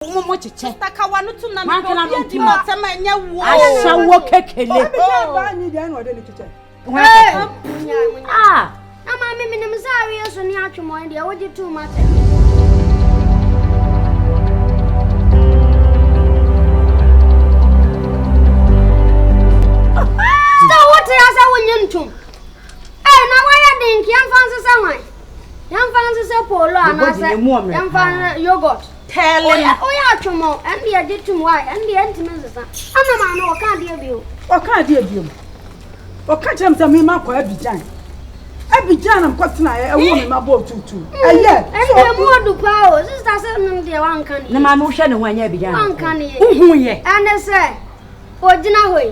Momo chiche. Takawanu tu na mi do di matema nya wo. Asha wo kekele. Ba ni dia no de ni chiche. Ah, na ma me nim sa wi so ni atwemo de wo ji tu mate. Sta what ya sa wonye ntum. Na wa ya den ki amfanse sa wan. Yamfanse se polo anase. Yamfan yogurt. Telling. Oh yeah, atwemo and dey dey tum why and dey antimesa. Ama ma no ka dey bio. O ka dey bio. O ka chem se me ma kwa Abidjan. Abidjan am kwatena e wo me ma bo tutu. Eye. And mo du pa o sister say no dey wan kan ni. Na ma no hwe ne ho anya Abidjan. Wan kan ni. Uhu ye. And say o gina hoi.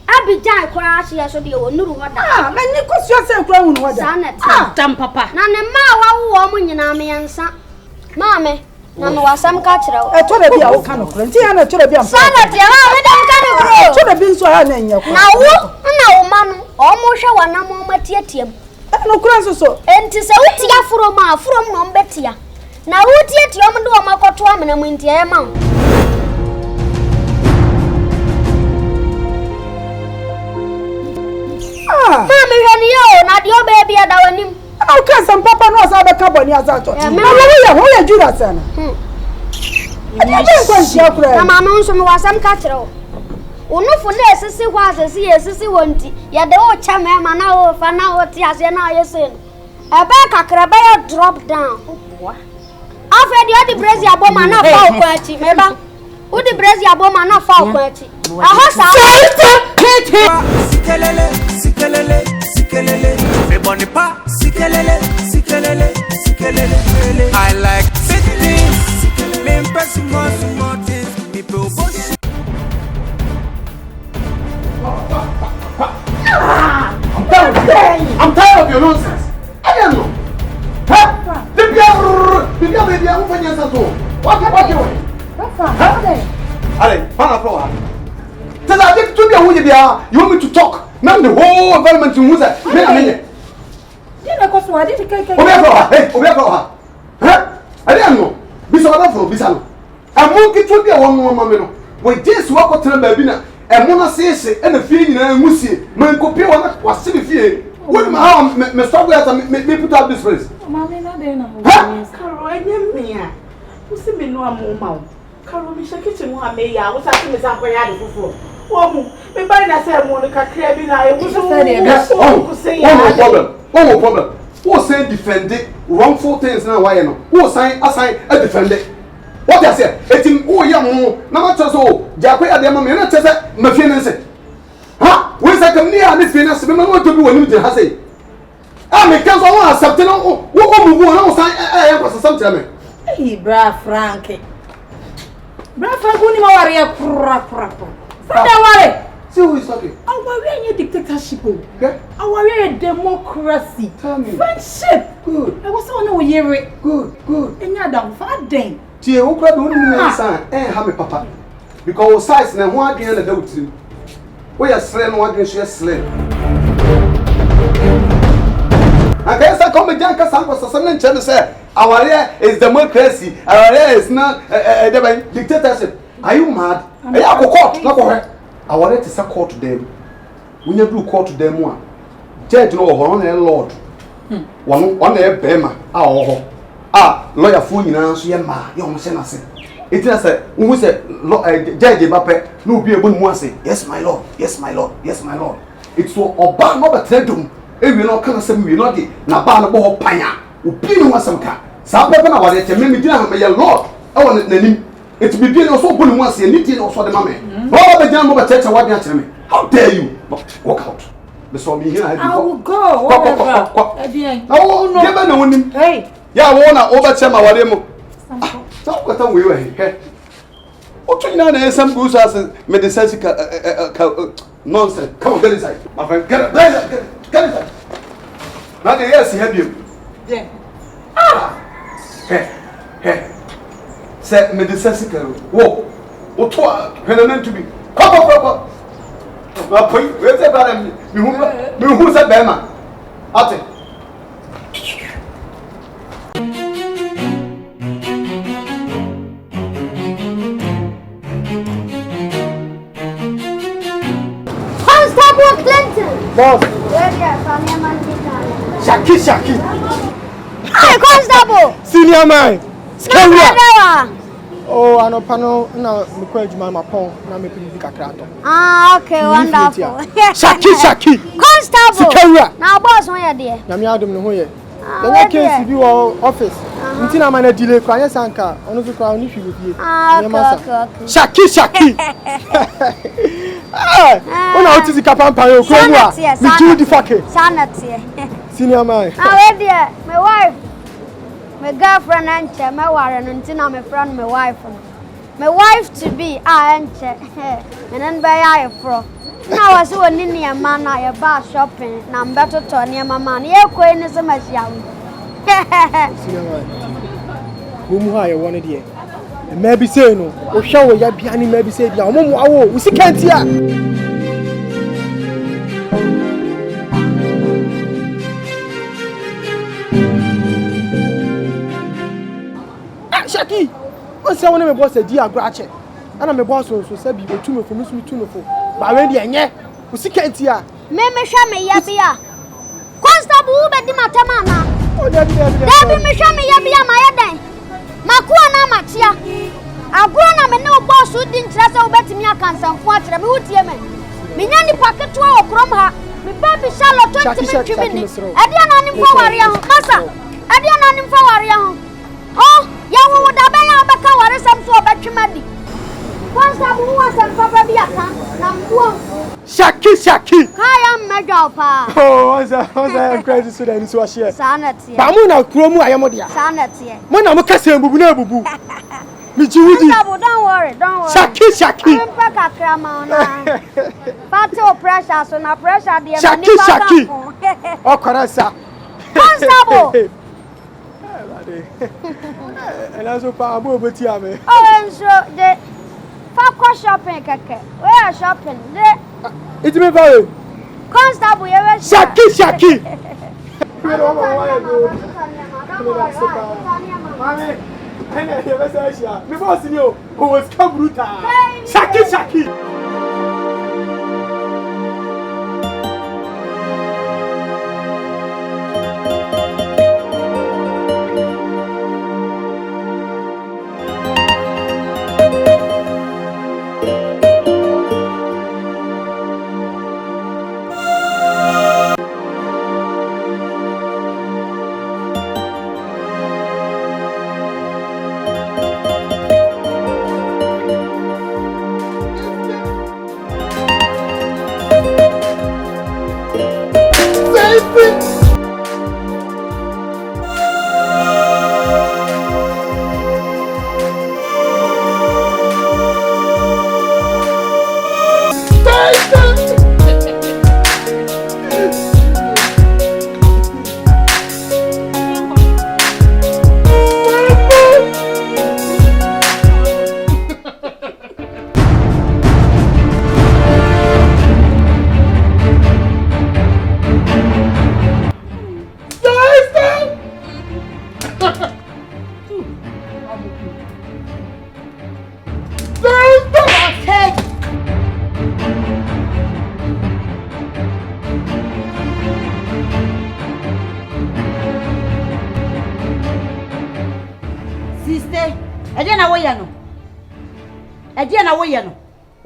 Abidjan kwa ahye so dey onuru hoda. Ah, na ni kosuo se kwa hunu hoda. Ah, dam papa. Na ne ma wa wo mo nyina me yansa. Maame na no wasam ka kire wo. E to da bia wo ka no kro. Nti ya na to da bia am. Sana te ma we dam ka no kro. To da bi nso ya na nya ko. Na wo ma no o mo hwe wana mo matiatiam. No kro nso so. Enti se wutia from no mbetia. Na wutiatiam de o makoto amena mu ntia e ma. Ah. Mami hwani yo na dio baby adawanim. O ka sam papa no sa be ka boni azato. Na wo ya jura sana. Ade be kwa nsia kura. Na mama nso me wasam ka kire wo. Onufu na esisi ho asisi esisi wonti. Ya de o cha me ma na o fa na o ti ase na o yese no. Ebe kakra be drop down. Afre di odi brazi aboma na fa o kwachi meba. Odi brazi aboma na fa o kwachi. Aha sa. Sikelele, sikelele, sikelele. Me boni pa, sikelele, sikelele, sikelele. I like big things. Me impress more things. People both. I'm tired of your nonsense. I don't know. Huh? The baby, I'm going to do. What you want? Allez, pas la tell I think to be a winner, you want me to talk. Now the whole environment in Musa. You know, cause why did you take Huh? I don't know. Bisala for Bisalo. I'm going to be a one woman. When this walk out to the baby, and Mona says, and the feeling and Musi, man, copy one was silly fear. What am I? Me stop with me put up this place. Mamma, not there. Carol, I am who see me no more. Carol, me kitchen one may ya was asking me something before. Oh, me buy that say Monica Crabby. I was saying, no problem. Who say defend it? Wrongful things now, why no? Who sign a defend it? What I say? It's in oh, young, no matter so, Jacque at the moment, not just my fiancé. Ha! Where's I come near this fiancé? Remember to be when you has it. I make us all accepting. What sign? I was something. Hey, bra Frankie. Bra Frankie ni mawaria kura. Don't worry. See who is talking. Our way dictatorship. Okay? Our way democracy. Tell me. Friendship. Good. I was on a year. Good. And you're down for then. Tia, who cried only son and have a papa. Because size and one again the doubt. We are slain, one again she is slain. I guess I come again because I was a son say, our area is democracy, our area is not a dictatorship. Are you mad? I have a court, not for her. I wanted to say court to them. We never do court to them one. Judge no one Lord. One Berima. Lawyer phone in answer your ma, young senase. It is a who said Judge Bape, no be able to say, yes, my lord, yes, my lord, yes, my lord. It's so oba no betredum. If you not can say we not the Nabana Bo Panya, who pin was some car. Some people are there to make me your lord. I want the name. It's begin also putting once a meeting or for the mommy. All the young over church, what you me? How dare you? Walk out. The saw me here. I will go. Oh, never know. Hey. Yeah, I want to overturn my wademo. Stop what we were here. Okay, now there's some goose as medicine nonsense. Come on, get inside. My friend, get inside. Now, yes, he had you. Yeah. Hey. Say medicine. Whoa. What to be? Come. Where's the brother? Who's a Berima? Ate. Boss. Shaki. Hey, Constable. Senior man. Scared. Oh, I know panel na me kwa ejuma ma pon na me pili kakra to. Ah, okay, wonderful. Shaki. Constable. Scared. Now boss won ye there. Na me adom ne ho ye. The case bi wo office. Nti na man delay kwa anya sanka. Onu so kwa oni hwi bi. Ah, okay. Shaki. Ona otisi kapampa yo kwa mu a. Me ju di fake. Sanity. Senior man. Ah, where there? My wife. My girlfriend and che, my warren until now my friend, my wife. My wife to be, and then buy I fro. Now I saw a ninny man, I bar shopping, and I'm better to near my man. You're queen is a much young. Senior man. Whom I wanted here. And maybe say no, or show ya piano, maybe say, ya momo, we see can't here. Shaki, what's the one of my boss a dear gratchet? And I'm a boss also said you to me for Miss Tuneful. But when the anya, we see can't here. Meme shame yabia. Constable be di matamana. Oh, that me shame yabia my den. Makua na matia. Agro na me no boss who didn't trust obetimi akansan fo akyere me wutie me. Me nya ni packet wo okrom ha. Me baby Charlotte 20 minutes. Ade na nim fo ware ho. Masa. Ade na nim fo ware ho. Oh, ya wo da ba ya ba ka ware sam so obetwemadi. Constable who was a papa bi aka na mbuo. Shaki. Kaya mmejo pa. Oh, what's that crazy so that so share. Sanity. Ba mu na kromu ayemo dia. Sanity. Mo na mo kase bubu na bubu. Mi jiwudi. Don't worry. Shaki. I'm back at Grandma. Battle pressure, so na pressure the Shaki. Oh, Karasa. Constable. And also pa abu obeti ame. Oh, and so the fuck shopping keke. Where shopping? The It me value. Constable, you were Shaki. Me boss ni o was kabruta. Shaki.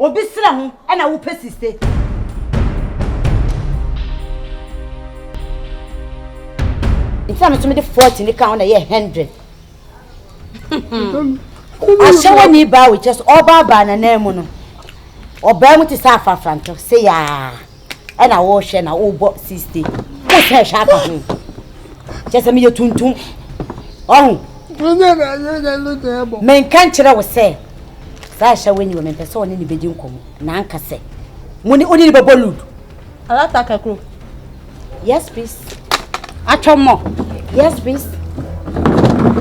Obi sira ho na wo pesiste. Nfa me to me de 40 ni ka na ye 100. Ashawo ni ba we just oba ba na na mu no. Oba mu ti sa afafranto se ya. E na wo hwe na wo bo 60. Wo se sha ka ho. Just me ye tuntun. Oh. Men kan kire wo se. Sasha when you remember so ni beji nkomo na anka se muni oni be bolud alata kakro. Yes please. Achomo. Yes please.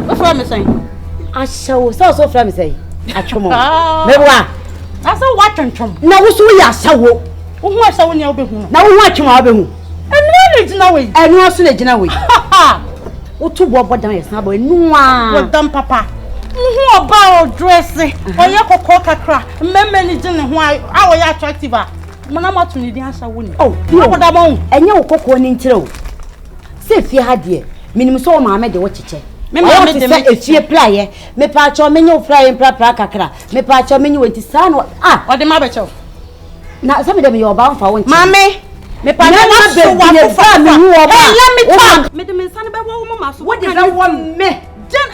What from me saying? Ashawo so from me say achomo mewa asa what tontom na wo so ya ashawo wo hu ashawo ni obehu na wo hu achomo obehu enu le gina we enu aso le gina we wo to bo bodan yes na bo enu a bodan papa hu oba o dress oye kokko kakra mmemme ni gine ho a wo ya attractive a Mana matu ni di asa woni. Oh, akoda bon. Enye wo kokko ni ntire o. Se fie ha de. Minim so ma me de wo cheche. Me ma me de me efie playe. Me pa cho menye wo playe pra kakra. Me pa cho menye wenti sa no. Ah, o de ma be cho. Na se me de me yo ba mfa wonti. Mame. Me pa na so wa ko fa me hu oba. Let me talk. Me de me nsa ne be wo mama so. What is that one me?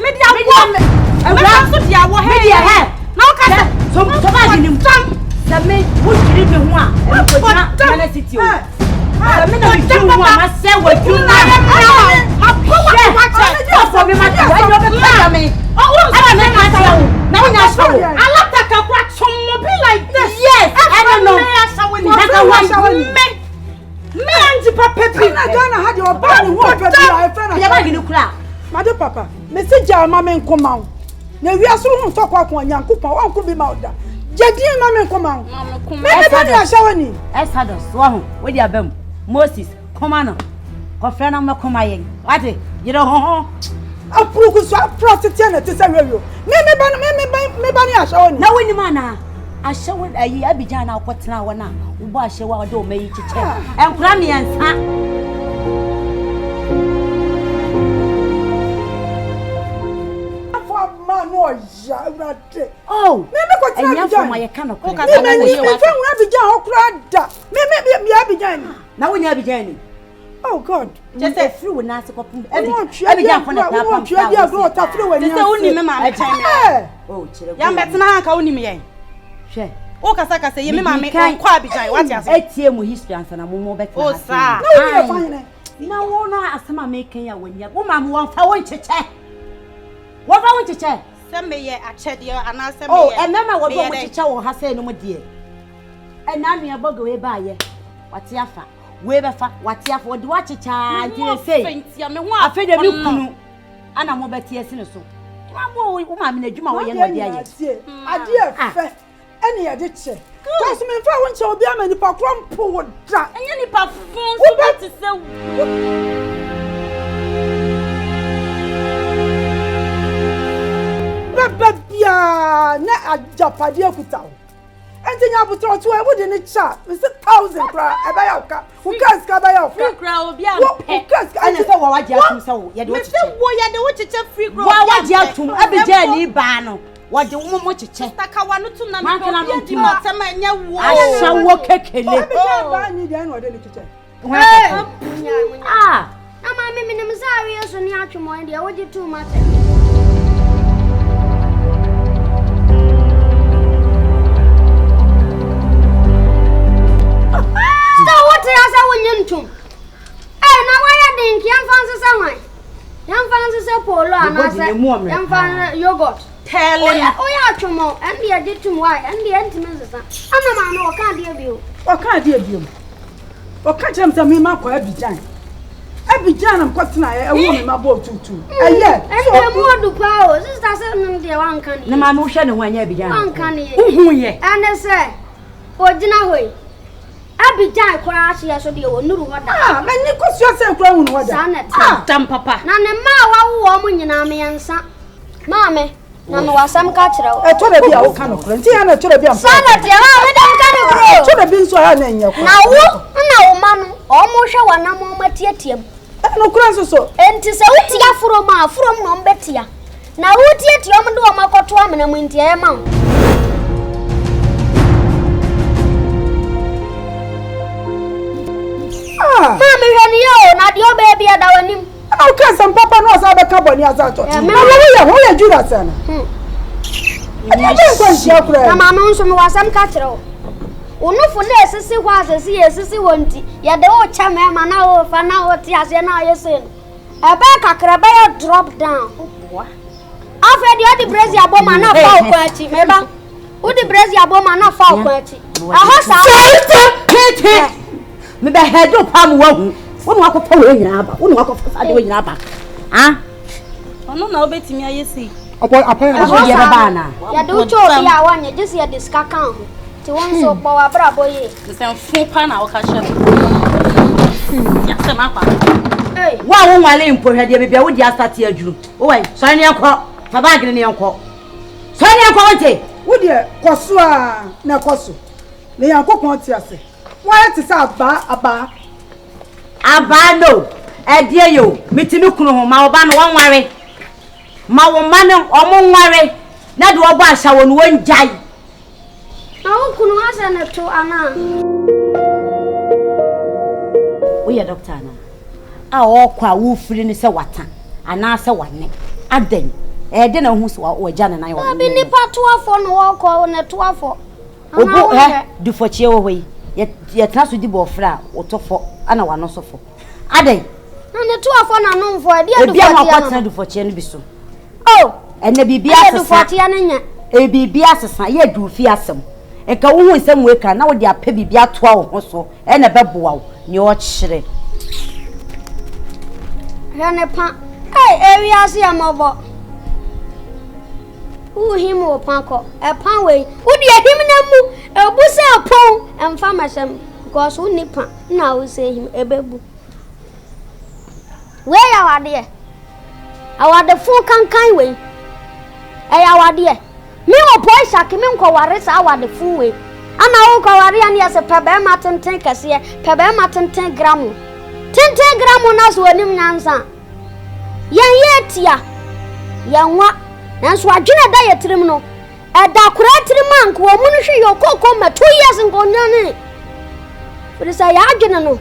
Me dia wo. Me so dia wo he. Me dia he. Na o ka se so ba ni mtam. Se me wo jiri me ho a. E ko na na city o. Se me na jiri ho a na se wa ju na. Ma ko wa watch. For me ma dia. Why you be pay me? Oh, I me ma say o. Na wo nya so. Alata ka kwa chomo be like this. Yes. I don't know. Me anti papa pe na Ghana ha de oba ni ho oba bi a friend na. Ya ba gini kura. Made papa, message a ma me nkoma wo. Na wiaso hu ntokwa ko Nyankopon wa nko bi ma oda. Jadi ma me nkoma wo. Me ba ni ashawani. Exodus wa hu, we di abam. Moses, koma no. Ko friend na me koma yen. Wate, you know ho. Apruku so prostitute na te say wewe. Me ba ni ashawani. Na woni ma na. Ashawo ayi Abidjan na kwotena wona wo ba ashawo wa do meyi chiche enkura me yansa afọ ma no ya urade oh me kwotena enya fo ma ye kana ko ka me ni me fe wura Abidjan okura da me Abidjan na wonya Abidjan ni oh god just say free wona se kopum Abidjan for na papa ta free wona se woni me ma me chime oh chire ya mbetena han ka woni me yen hwe o kasa ye me ma me ko Abidjan what you say etie mu history ansa na mo beti o sa na wo fine na wo no asema me kan ya wonya wo ma mo won fa won cheche wo fa won cheche se me ye achede ana se me oh ye e mema wo do mo cheche wo ha se no mo die e na nua bogo we ba ye wate afa we be fa wate afa wo de wa checha nti sei fentia me ho afa de mi kunu ana mo beti esi ne so wo ma me na dwuma wo ye no de aye ade fe any ya de che cause me fa won che obi amani pa krompo wo da enye ni pa fun so ba ti se bia na ajapade akuta wo enti nya butro to e wo de ne cha me 1000 kra e ba ya oka wo kas ka ba ya oka free kra obi am wo kas ka ana se wo waje atum se wo ye de wo cheche wo ye de wo cheche free kra wo waje atum Abidjan ni ba no wode wo mo cheche takawa no tum na me ko di mo tema nya wo asha wo kekele Abidjan ba ni de na ode ne cheche ah na ma me nim sa wi so ni atwemo de wo ji too much what I say when you tum eh na wa ya din ki am fancy say wan yam fancy say polo and say yam fancy yogurt telling oh ya atwemo and the age tum why and the entimes say ana ma no ka de bi o ka de bi o ka chem say me ma kwa Abidjan am kwatena e wo me ma bo tutu eye so mo du pa o sister say no de wan kan na ma me hwe ne ho anya Abidjan wan kan ye hu ye ane say o jina hoy Abidjan kwa asia so de wonuru hoda ah me ni ko so se kwa hunu hoda ah dam papa na ne ma wa wo mo nyina me yansa ma me na no wasam ka kire o e to da bia wo ka no kro nti ya na to da bia am sana de ma me dam ka no kro to da bi nso ha na nya ko na wo ma no o mo hwe wa na mo matiatiam no kro nso so enti se wutia from no mbetia na wutiatiam de o makoto amena mu ntia e ma ah me hwani yo na de o baby adawanim na o ka sam papa no asa be ka boni asa to na wo ya jura sana ade be ko nsia kura na ma no nso me wasam ka kire o onufu na esisi kwa asisi esisi wonti ya de o cha me ma na o fa na o ti ase na o yesen ebe kakra be drop down afa de o di brazi aboma na fa o kwa achi meba o di brazi aboma na fa o kwa achi aha sa me be head pam wa hu wonu akofo we nyina aba wonu akofo sade we nyina aba ah ono na obetimi ayesi apa ya baba na ya de ucho bi a wanye jisi ya diska kan ho ti won so bo wa bra boye se fu pa na o ka hye ya se ma pa eh wa wo nwale mpo hwede bibia wo di astate aduru o wai so ne enko fa bag ne enko so ne enko wote wo de koso a na koso le Yankopon ti ase Why is Abba? Abba no. Dear you, meeting kunu ho ma oba no wan ware. Ma wo ma ne omo ware. Na de oba asha won wan jai. Na wo kunu asa na to ana. We are doctor na. A wo kwa wo firi ni se wata. Ana se wane. Adan. De na hu so wo gya na nan wo. Abi nipa to afọ no wo kwa na to afọ. Obo du fochie wo hoyi. Ye traso di bo fra otofo ana wano sofo. Adan. Na to afọ na no mfo de du fochie. Ebi akwatena du fochie no bi so. Oh, ene bibia asesa. Du fochie na nya. Bibia asesa ye du fi asem. Enka wo hu nsem we kra na wo de ape bibia to a wo so. Ene beboa wo ni o kyere. Ya ne pa. Eri ase amobo. Him or panko, a pan way. Would you him namu? A busa pon and farmersem, because who nipper now say him a babu. Where are dear? Our the full kind way. Our dear. Me or boy shakim cowaris our the full way. And I will cowarian as a Berima 10 here, Berima 10 gram. 10 gram on us when him answer. Yet, young what? Nanso adwene da ye tirim no eda kura tirim anko omunu hwe yo kokko ma 2 years nkonyane firisa ya adwene no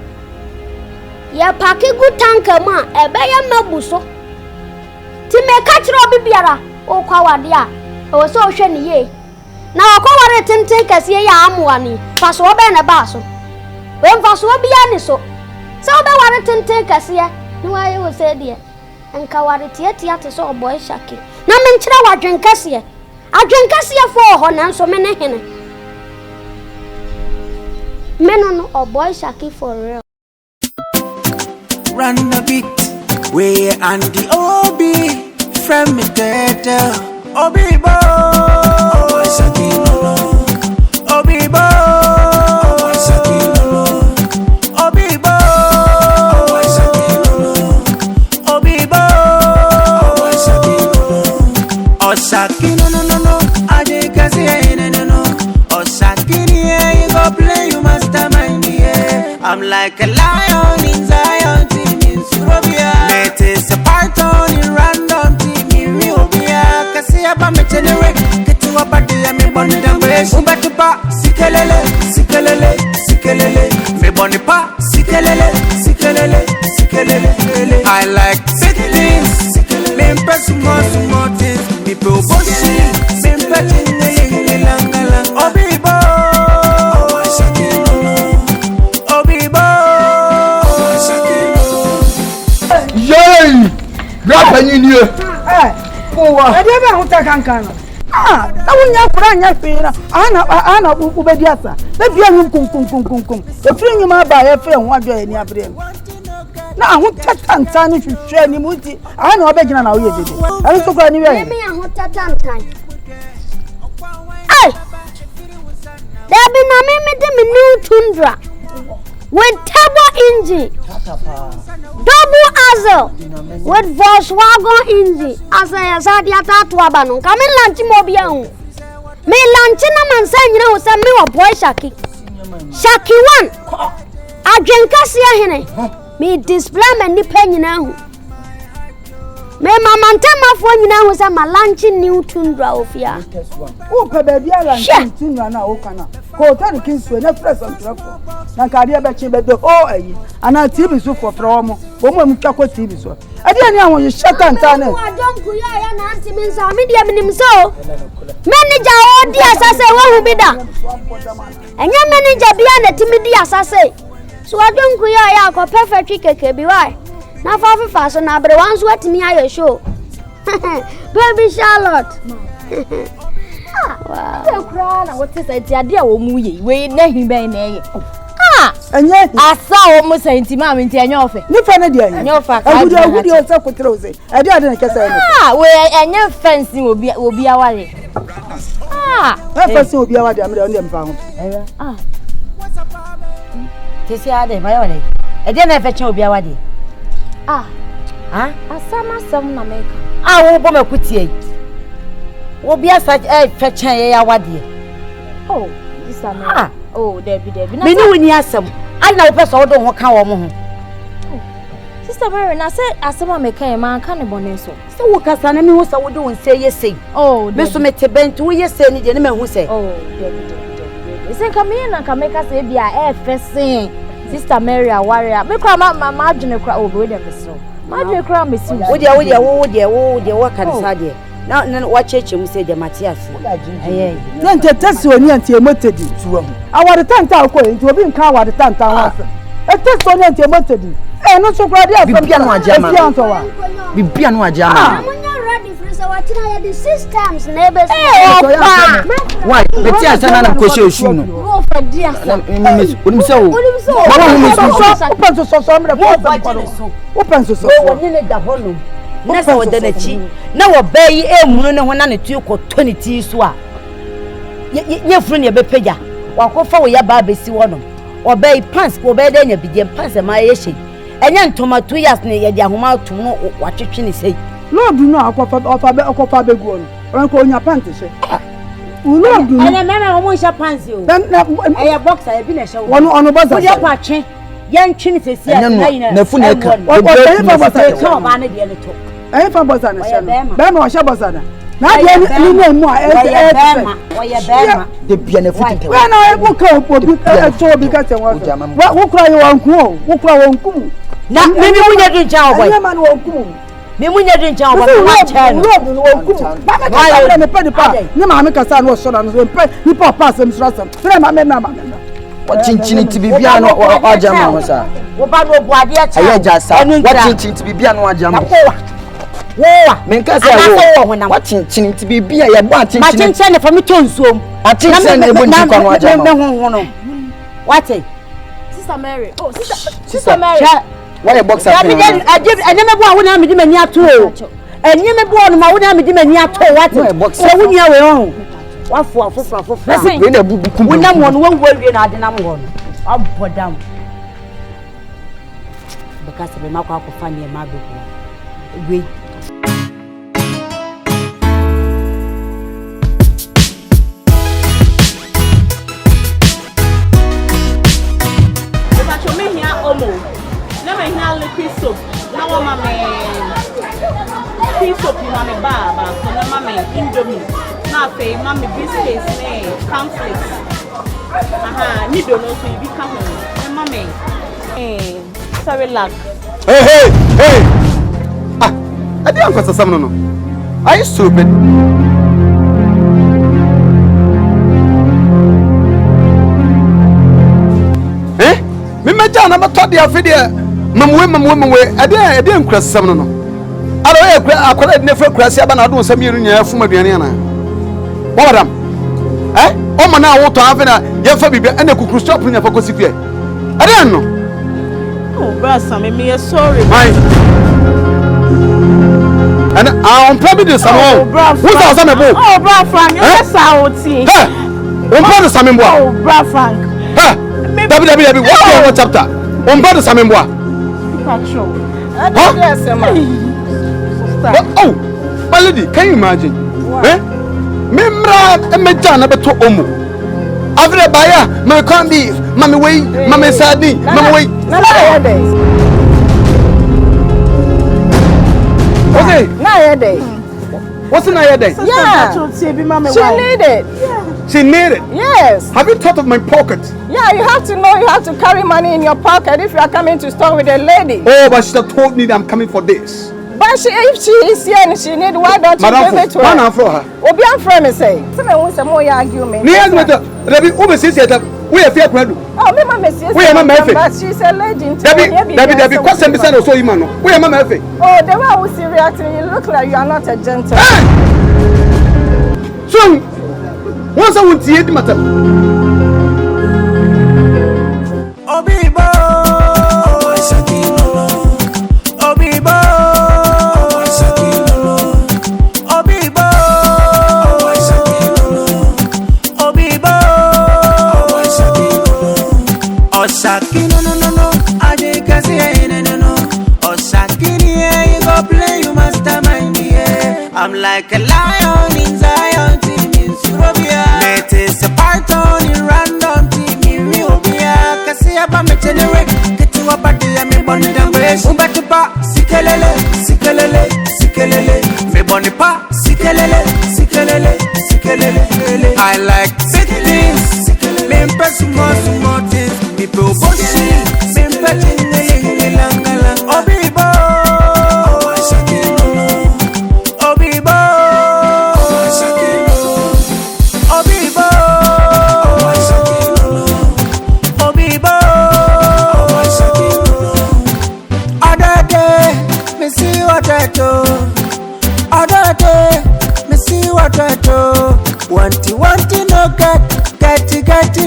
ya pake gu tanka ma ebe ya mabuso ti me ka kire obi biara o kwa wade a o so hwe ne ye na o kwa ware tenten kase ya amuani faso obe na ba so we faso obi ya ni so obe ware tenten kase ya ni wa ye wo se de enka ware tiatia te so boy shaki na men kira wa adwenkase fo ho na nso me ne hene meno no o boy shaki for real run the beat we and the obi from me dead obi bo boy shaki no obi bo boy shaki no obi bo boy shaki no obi bo boy shaki no Osaki no I just say no Osaki you go play you mastermind yeah I'm like a lion in Zion team in Surabia it is a python in random team in Riobia kasi aba me generate get to a body me body them way umbeto pa sikelele me body pa sikelele I like big things me impress more things people bossy me impress langala obibo yay grab any Powa. Ade be ho takankan. Na wonya kura nya feera. Ana ubedi asa. Be bia nyum kum. Efiri nyum aba ye fe ho adwo ani abre. Na ho tatantan ni hwehwe ni muti. Ana obegina na wo ye dede. Ani so kura ni we. Me ho tatantan. Ai. There be na me de me new Tundra. With turbo engine, double axle, with Volkswagen engine. As I said, you are to Abano. Come in lunch, Mobian. Me lunch in a man saying, you know, some me boy Shaki. Shaki one. I drink a sea. Me display me penny now. Me mama tema for you now was a lunch in new Tundra of ya. Oh, baby, I like Tundra now, Okana. Go tell the kids to a fresh on truffle. Nakadia Betchy bedo oh and I TV so for promo. Woman Chaco TV so. I didn't know you shut down. I don't go and auntie means a medium in him so. Manager, oh dear, I say, what will be done? And your manager behind the timidity as I say. So I don't go ya go perfect trick be why. Now for fast and I but once wet me I show. Baby Charlotte. Wow. What is it? Idea wo mu yi. We na himbe na ye. Enye asa o mu senti ma me ntia nya ofe. Ni fa na dia nya. Nya ofa ka. Agudi o se kotro se. E dia de na kesa ni. We enye fence obi awale. E fence obi awade am de on dem fa ho. Tesi ade ma yole. E dia na fe chen obi awade. Asama sam na meka. Wo bo makutie. Wo bia sa fe chen ye awade. Oh, this am. Oh, Debbie. Me ni woni asem. Ana wo pese wo do ho ka wo mo ho. Sister Mary, na say asema me kan man kan ne bone so. Se wo kasa na me wo sa wo do won say yesei. Oh, me so me te bent wo yesei ni de ne me hu say. Oh, Debbie. Say come here na ka make us e bia e fesin. Sister Mary a warrior. Me kwa ma adwene kwa obo de me so. Ma adwene kwa me si. Wo de wo kan sa de. Na wa cheche mu say de Matias. Eh. Na ntete oni anti emotedi tuwa hu. Awade tanta ko enti obi nka awade tanta ho asa. Ete oni anti emotedi. No so brother asem bibia no ajama. Bibia no ajama. The systems neighbors. Why? Beti asana na ko she oshu no. Go for dear. Onim se o. Baba hu misu. Open so mre open so. Wo ni da hono. Na se wo da na chi. Na wo bayi emunu ne ho na ne tu ko 20 so a. Ye furu ne be pagya. Wa ko fa wo ya ba besi wo no. Obayi pants ko be da nya bidie pants ma ye she. Enya ntoma 2 years ne ye dia homa to no watwetwe ne sei. Lord no akofa be guo no. Ranko onya pants she. Lord no. Ene mema mo sha pants o. Eye boxer e bi na she wo. Ono boxer. Wo dia kwa twe. Ye ntwe ne sesi a na fu na ka. Oye fa boxer. So ba na de le to. Eye fa boxer na she. Be ma o she boxer na. Na de ni na mu a oye bema. De bia na fu tete. We na e bu ka obi to obi ka se wo. Wo kura ye wanku o. Wo kura wanku. Na me munya dun cha boy. Anya man wanku. Me munya dun cha boy. Wa cha no. Ba me ka me pe pa. Ni ma me ka sa no so na no pe ni pa pa sem srasam. Fere ma me na ma. Wa chinchini ti bibia no ajama ho sa. Wo ba no bu ade cha. Aye jasa. Wa chinchini ti bibia no ajama. Woa menka say wo wa chinchini ti bibia ye bo chinchini. Ma chinchini ne fa me tonsuom. A chinchini na ebo ndi kwa no ajama. Me ho no. What? Sister Mary. Oh, Sister Mary. Why a boxer? Anya me bo a wona me di mani ato o. Anya me bo no ma wona me di mani ato what? So wunya we ho. Wafo afofo. We na bubu kum. Wona mo no wo wie na ade na mo no. Abodam. Because be makwa akofa ne ma bebu. We soap. Now mama pea soap mama baba. So now mama indomie. Now say mama biscuits ne cornflakes. Aha, ni don't know so you become mama. Sorry luck. Hey. I didn't answer some no. Are you stupid? Me jana ma to dia fide mamwe ade nkura sam no ado e kura akola de nefra kura sia ba na do sam yenu nya fuma duane ana wadam o ma na wo to afa na ye fa bibia ene kukuru shop nya fa kosi fie ade no oh brasa me sorry my and I probably do some oh bra Frank oh bra Frank yes I would see o bra some mbo oh bra Frank Dabi what chapter on board samemboa patrol yes ma oh my lady can you imagine memra emeja na beto omo after baya me come beef mama wey mama sardine mama wey na ya dey okay na ya dey what's in your day yeah she need it she need it yes have you thought of my pocket yeah you have to know you have to carry money in your pocket if you are coming to store with a lady oh but she told me that I'm coming for this but if she is here and she need why don't you give it to her Madam for her obi am friend me say me want some more argument ni argument Rabi ube sisi eta we fear kwadu oh me mama say we mama efe but she's a lady Dabi kwasem bi say no so yima no we mama efe oh the way we see reacting you look like you are not a gentleman so once I want to hear the matter Obibo Obibo Obibo Osaki no Aje kasi no Osaki you go play you mastermind yeah I'm like a lion in Zion team in Surabia It is a part on in random team bonipa, sikelele, sikelele, sikelele. I like